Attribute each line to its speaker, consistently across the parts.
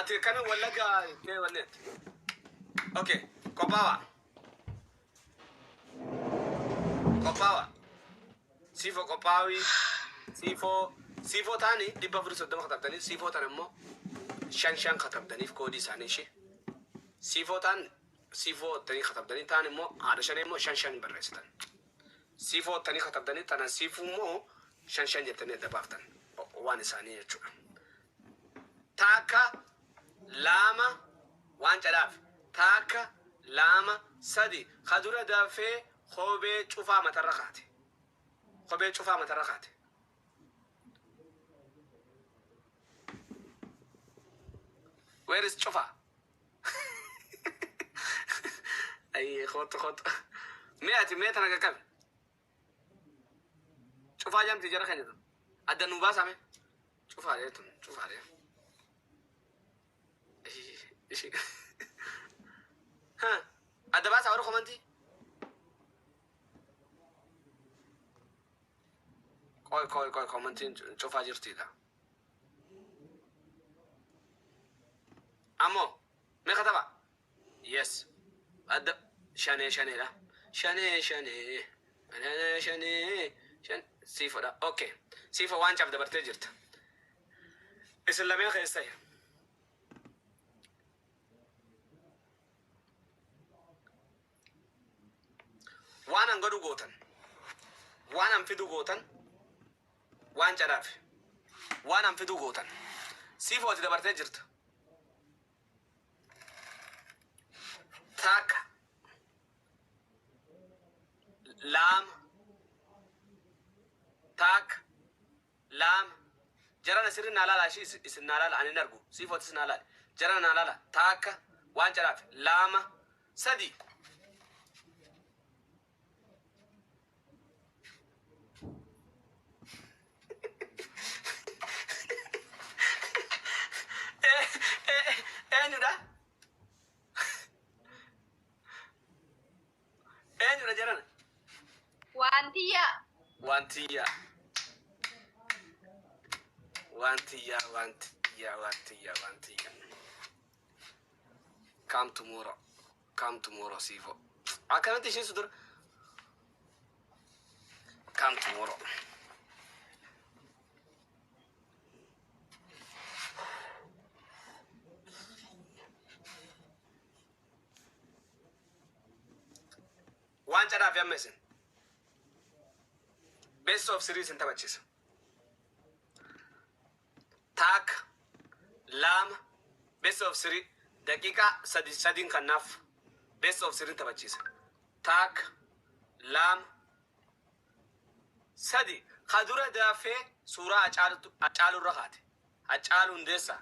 Speaker 1: ati kana walaga ke wanet okay kopawa sifo kopawi sifo tani diba furu sodoma khatabtani sifo tanammo shan khatabtani kodi sani shi sifo tani khatabtani tani mo ada shane mo shan barrestan sifo tani khatabtani tana sifu mo shan jetane dabaftan wani sani yachu taka lama wanchadaf taka lama sadi khadura dafe khobe chufa matarakati where is chufa ay khot مئة أنا كم شوف هاجم تجارة خنيتون أدى نوبا سامي شوف عليه إيش ها أدى بس أروح كمانتي كوي كمانتي شوف هاجرتي ده أمو ما كتبه يس أدى شاني لا شاني سيفو ده اوكي سيفو وان شاف دبرتي جرت اسلامي خيستي وانا نغدو غوتن وانا مفيدو غوتن وان شراف وانا مفيدو غوتن سيفو دبرتي جرت تاك لام تاك لام جرى نسير نالا شيء اسم نالا عن نرجو صفات اسم نالا جرى نالا تاك وان جرى لام سدي ايه جرى وانتيا come tomorrow Sivo أكمل تيجي صدر come tomorrow وان جرى في أمازن best of series انت بتشيس تاك لام best of series دقيقة سدين كناف best of series انت بتشيس تاك لام سدي خدورة دافع سورة أجعل الرغات أجعل اندسا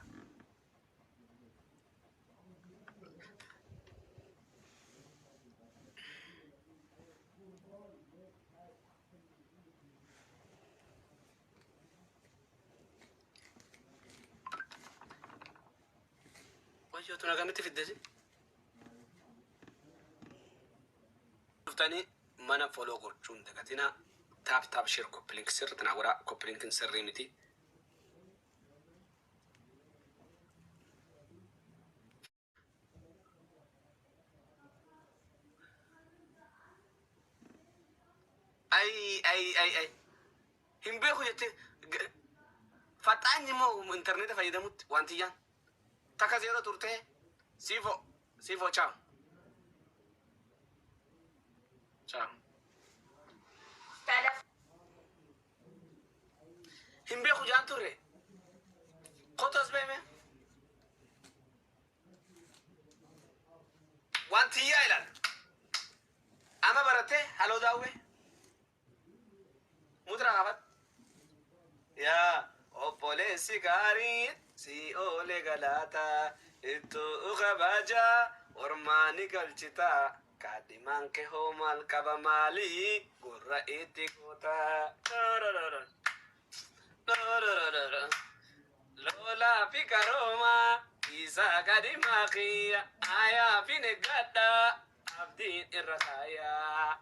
Speaker 1: وجهه تناقمتي في الدزي شفتني مانا فولو قرشون دقاتنا تاب شير كوبلينك سر تناورا كوبلينك سر ريمتي اي هم بيخو يتي فتاني مو انترنت فايدة موت وانتيان تاكا زيرو تورتي سيفو تشاو هم بيخو جان توري قطز بيمي وانتيا إلان أما برتي هلو داوي مدرا غابت يا أوبوليسي كاري سي أولي غلاتا إتو أخباجا ورماني كالشتا كادمان كهوم الكبا مالي قرى إتي كوتا لولا في كاروما إيسا قدي ماخيا آيا في نقادا عبدين الرخايا.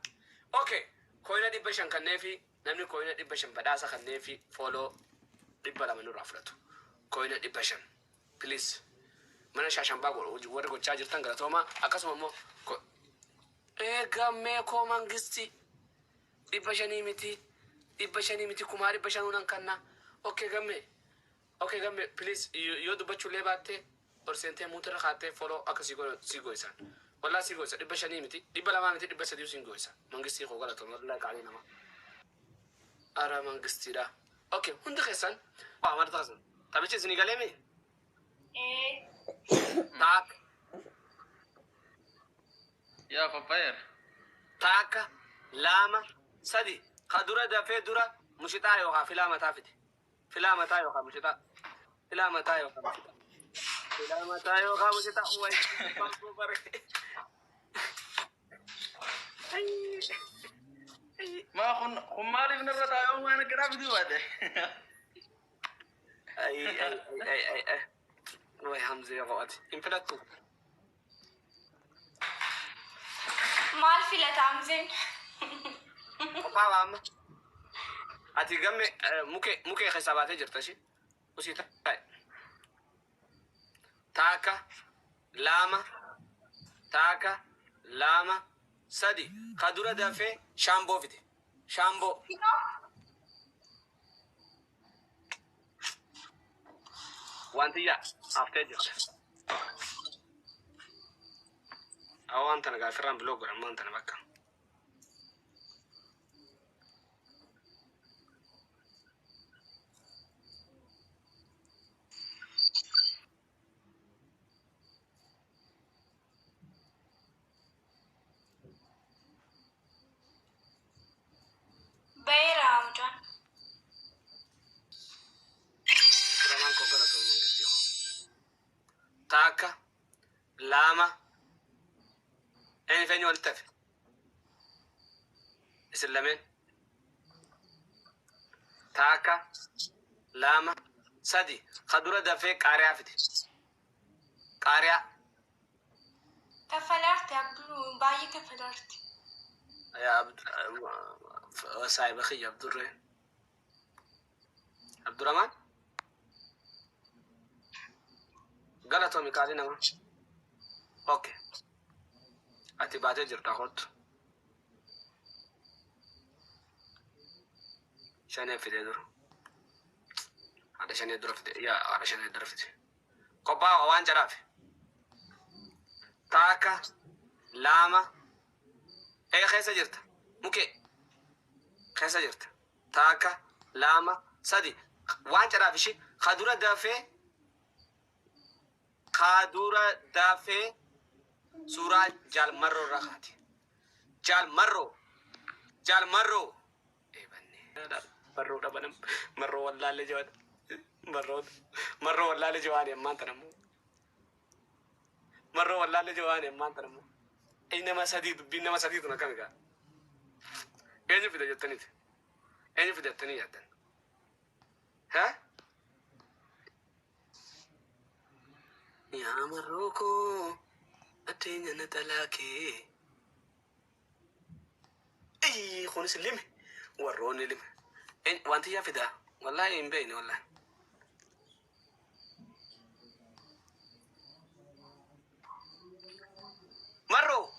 Speaker 1: أوكي كوينة دي بشان كنفي نمني كوينة دي بشان بداسة كنفي فولو دي بلا منو رافلتو كوينة دي بشان بليز mana shashan bago wari go charger tanga to ma akaso mo ko e gamme ko mangisti di bashani miti kumari bashanu nan kanna okay gamme please yo do bachu le batte or sente mutra khate follow akasi go sigo isan wala sigo isa di bashani miti di balama miti di basadi singo isa mangisti ko gala to la ka alina ma ara mangisti da okay hundi khasan ba mar tasan tabiche zini galemi تاك
Speaker 2: يا فباير
Speaker 1: تاك لاما سدي خدورة دفع دورة مشتا يوها فيلاما تافتي فيلاما تايوها مشتا فيلاما تايوها مشتا فيلاما تايوها مشتا وي
Speaker 2: ما خمالي من الرضا يوم وانا قراب دواده
Speaker 1: اي وي همزة يا غواتي انفلتو
Speaker 3: مال فيلة عمزين
Speaker 1: قبابا عم اتي قمي مكي خساباتي جرتشي وسي تاي تاكا لاما سدي خدورة دافي شامبو فيدي شامبو وانتيا افتجر او انت انا قافران بلوجر ما انت انا بكا
Speaker 3: بيرام جان
Speaker 1: كمان كوكرا تو من قصيكو تاكا لاما يعني فين يولتف اسلامين تاكا لاما سدي خدورة دافي قاريا فيدي قاريا
Speaker 3: كفلرت يا بلو باي كفلرت
Speaker 1: يا عبد وسايب اخي عبد الرحمن عبد الرحمن غلطوا ميكالينا ما اوكي اتي بعد جرتا خط شان في دور هذا شان يدور في يا هذا شان يدور في كوبا وان جراف تاكا لاما اي خيسه جرتا ممكن خيسه جرتا تاكا لاما سدي وان جراف شي خدوره دافي سورة جال مرو رخاتي جال مرو اي بني مرو دبنم مرو والله اللي جواد مرو والله اللي جواني ما تنمو مرو والله اللي جواني ما تنمو اينما سديد نكانك ايش في دجتني ايش في دجتني يا دن ها يا مروكو أتيني نتلاكي أي خونس اللمه وروني لمه إن وانت يا فدا والله إن بيني والله مرو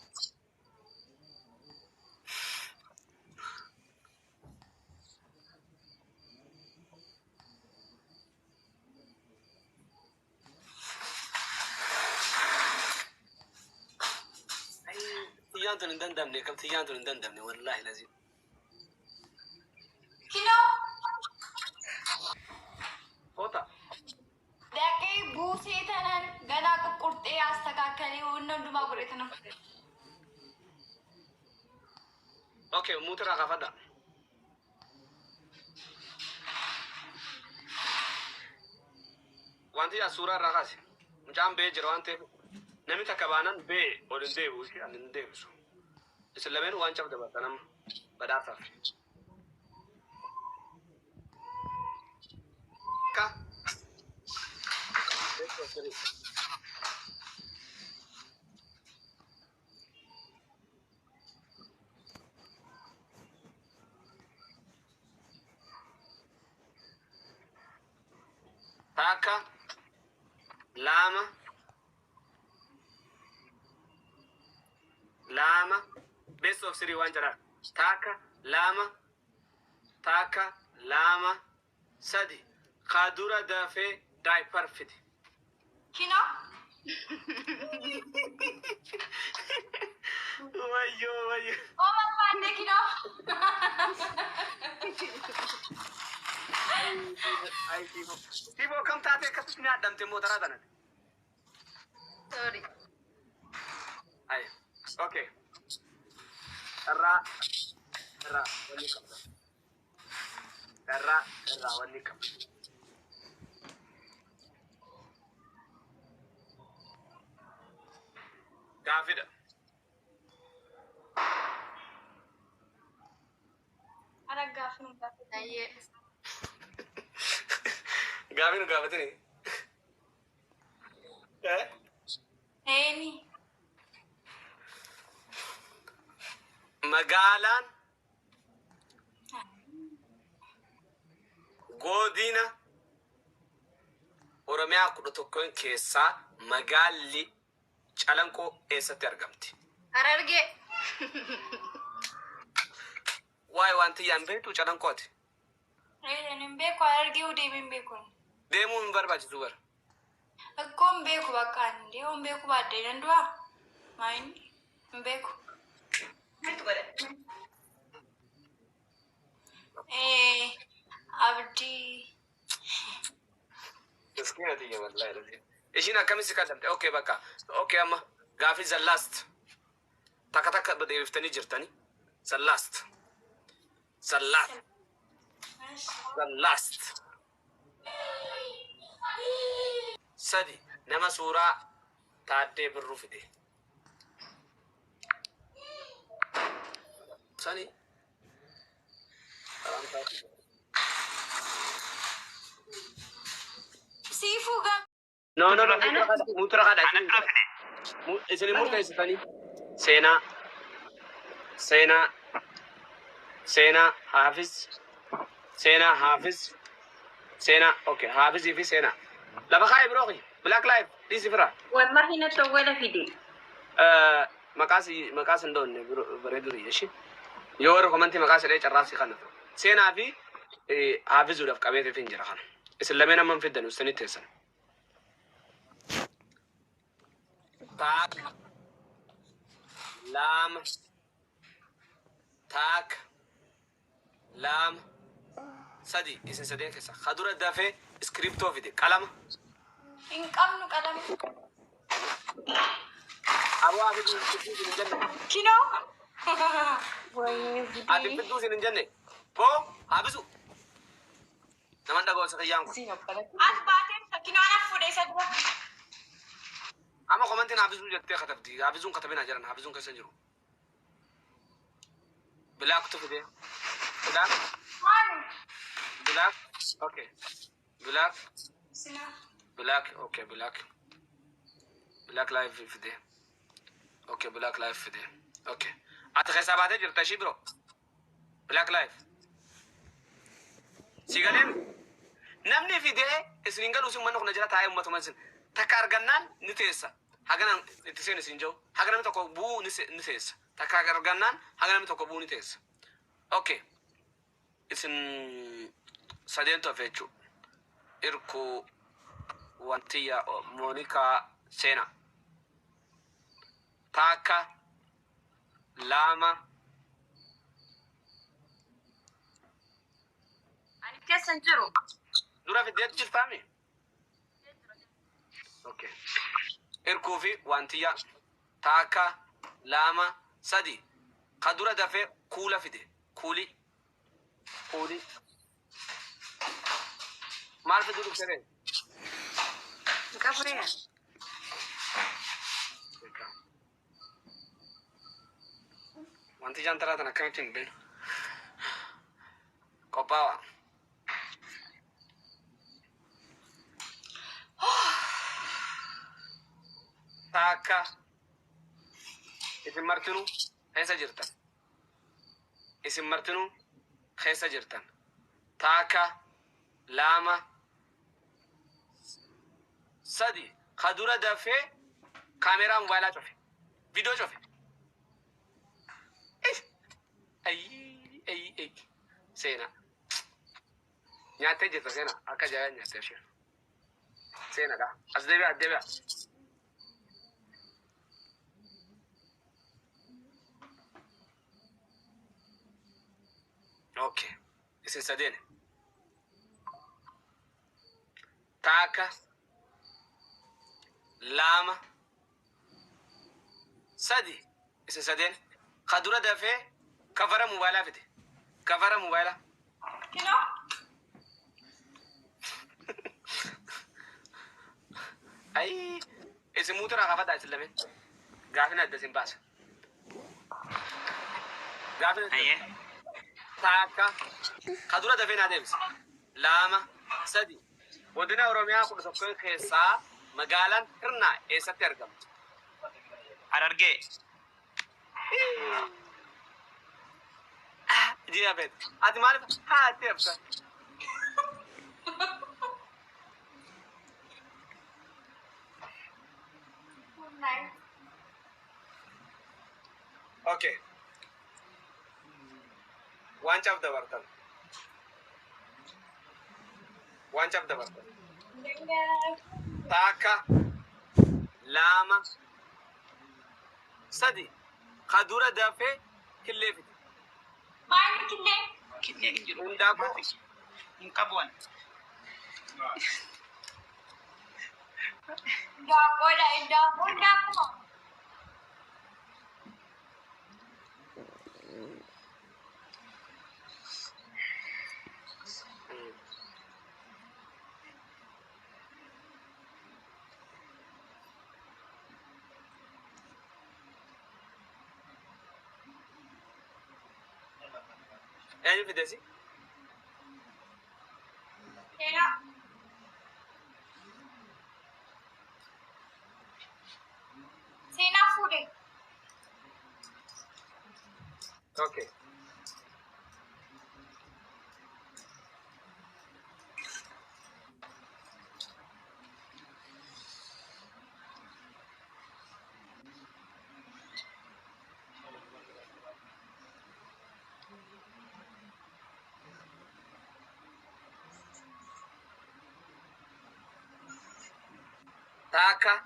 Speaker 1: تيانتون ندندمني كم تيانتون ندندمني والله لازم
Speaker 3: كيلو
Speaker 1: فوتا
Speaker 3: دقي بوسي تنن غدا قرطي استكاكلي ونندما قريتنا
Speaker 1: اوكي موترا غفدا وانتي اسورا رغاسي مجام بيجر وانتي نمي تكبانن بي ولن ديبوشي ان ديبسو اسلامين وانچم دبتنم بدافع ka تاكا لاما لاما best of three waan jedha taaka laama sadi kaadura dafee daayipar fide
Speaker 3: Kino?
Speaker 1: wayyo
Speaker 3: Oh, barbaadde Kino?
Speaker 1: ay Sifoo kam taate akkasitti ni addamte immoo taraa tanate
Speaker 3: Sorry.
Speaker 1: ay okay irraa wanni qabda irraa wanni qabda gaafidha
Speaker 3: Ara gaafi nu gaafatayyee.
Speaker 1: gaafii nu gaafatini
Speaker 3: Eeni.
Speaker 1: magaalaan godina Oromiyaa 11 keessaa magaalli Calanqoo eessatti argamti?
Speaker 3: Harargee.
Speaker 1: Waa'ee wanti yaan beektu Calanqooti.
Speaker 3: Hin beeku Harargee deemee hin beeku.
Speaker 1: Deemuu hin barbaachisu bara.
Speaker 3: Akkoo hin beeku bakka inni hin beeku baaddee dandu'a. Maayini hin beeku. Abdii.
Speaker 1: Miskiina tiyya wallahi rabbi. Ishiin akkamitti kadhamte? Okay bakka. Okay amma gaafii the last. Takka deebiftanii jirtanii. The last. Sadi nama suuraa Taaddee Birruu fide. Sani.
Speaker 3: Siifuu gaa.
Speaker 1: No. Mutura kada. Isini murteessitanii. Seenaa Hafiz. Okay. Hafizii fi seenaa. Lafa kaa'e birooki. Black Life. Dhiisi fira.
Speaker 4: Wallahi na tawwala fide.
Speaker 1: Maqaas hin doonne bareedurii jeshi. Yoo warra komantii maqaa sadee carraasii kana. Seenaa fi Hafizuudhaaf qabeeteef hin jira kana. Isin lameen amma hin fiddan ustani teessan. Taaka laama sadi isin sadeen keessa kadura dafee iskiriptoo fide qalama.
Speaker 3: Hin qabnu qalama.
Speaker 1: Aboo Hafizuu fidduu hin jenne.
Speaker 3: Kinoo.
Speaker 1: Ati fidduu hin jenne. Boo Hafizuu. Naman dhagoo saqiyyaan kun.
Speaker 3: As baatee kinoo ana fuudhee isa dura.
Speaker 1: Amma komantiin Hafizuu jettee katabdi. Hafizuun katabinaa jiran. Hafizuun keessa jiru. Bilaaktu fide.
Speaker 3: Maali?
Speaker 1: Black. Okay. Black.
Speaker 3: Sinaa.
Speaker 1: Black. Okay. Black. Black Life fide. Okay. Black Life fide. Okay. Ati keessa baatee jirta ishii biro. Black Life. Sigaleen namni fidee isiniin galuu isin manna kuna jira taa'ee uummatuma isin takka argannaan ni teessa. Haganan itti seen isin jiru. Haga namni tokko bu'uu ni teessa. Takka argannaan haga namni tokko bu'uu ni teessa. Okay. Isin sadeentu hafe jechuudha. Irkuu wantiyya Moonikaa Seenaa. Taaka laama.
Speaker 4: Ani keessan jiru.
Speaker 1: Dura fideetu jirtaami? Okay. Irkuu fi wantiyya taaka laama sadi. Ka dura dafee kuula fide. Kuuli. Maal fiduu dhuftee?
Speaker 4: Gafuree.
Speaker 1: Wanti jantaraa tana akkamitti hin beeknu. Qophaa'aa. Taaka. Isin martinuu keessa jirtan. Taaka laama سدي خدورة دفع كاميرا موبايلات شوفي فيديو شوفي اي سينا نياتي جت سينا أكا جاي نياتي شيء سينا دا أدبي أوكي اسم سدين تاكا لاما سدي اسم سدين خدورة دفع كفر موبايلات فيدي كفر موبايلات
Speaker 3: كنو
Speaker 1: أي اسم موتر أخافت أسلمين قافنا الدسم باس قافنا
Speaker 2: أيه
Speaker 1: تاكا خدورة دفين هذا لاما سدي ودنا أوروميا كل سكان خيسا مقالا كرنا إيسا ترجم
Speaker 2: أرجع
Speaker 1: جينا بيت أنت ما عارف ها تبصر أوكي one of the button one of the button تاكا لاما سدي خدورة دافع كله في
Speaker 3: ما عندك كنه
Speaker 2: كني إنجلو
Speaker 1: عندكو
Speaker 2: إنكابون
Speaker 3: داكو
Speaker 1: يعني في دزي
Speaker 3: هنا سينا فودي
Speaker 1: أوكي تاكا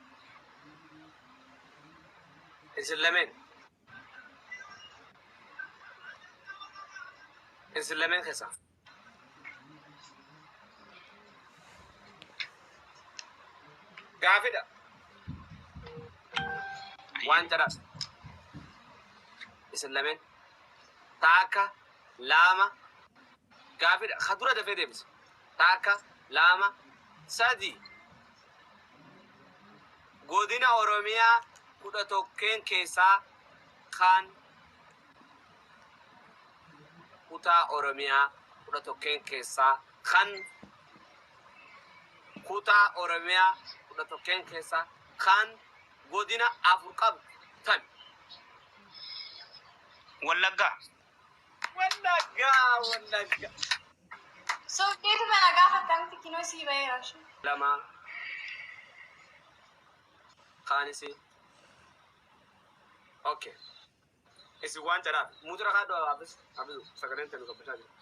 Speaker 1: إسلامين خسا قافدة وان تراس إسلامين تاكا لاما قافدة خدورة دفع ديمس تاكا لاما سادي godina oromiyaa 11 keessaa kan kutaa oromiyaa 11 keessaa kan kutaa oromiyaa 11 keessaa kan godina afur qabu tan
Speaker 2: Wallagga
Speaker 1: wallagga
Speaker 3: So deetu mana gaafa tamti kinoo sii bahee raashu.
Speaker 1: lama khanisi okay isi waan jaraaf mutura haadho abis sagaleen tanu gabbashaa jira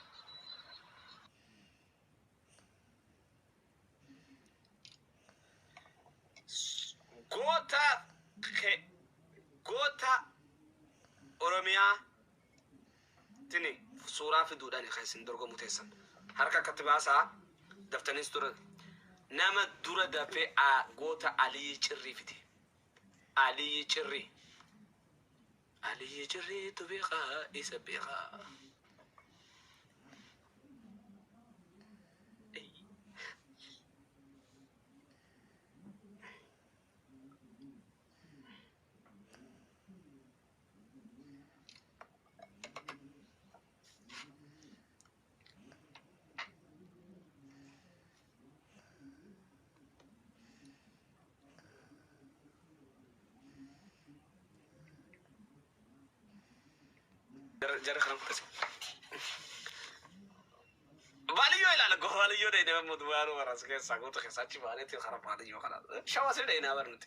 Speaker 1: goota oromiyaa tini suuraa fiduudhaan kan isin dorgomu teessan harka akkatti baasaa daftanis tura nama dura dafee goota Aliyyi Cirrii fiti Aliyyi Cirrii tu beekaa isa beekaa جرى خلنا نقص باليو إلى لقو باليو ده إنما مدوانو وراسك ساقو تخساتي بالي تخرب باليو خلاص شو ده إنما برنت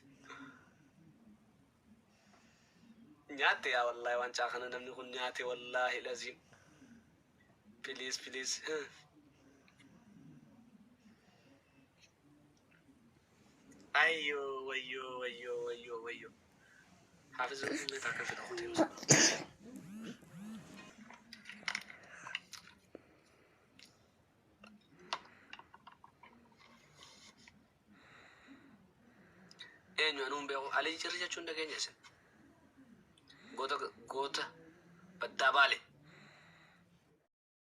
Speaker 1: نياتي يا والله وان شاخنا نمني كن نياتي والله لازم بليز أيوه حافظ اللي تاكل في الأخوتين eenyu anuun beeku alii jirri jechuun dhageenya isin goota baddaa baale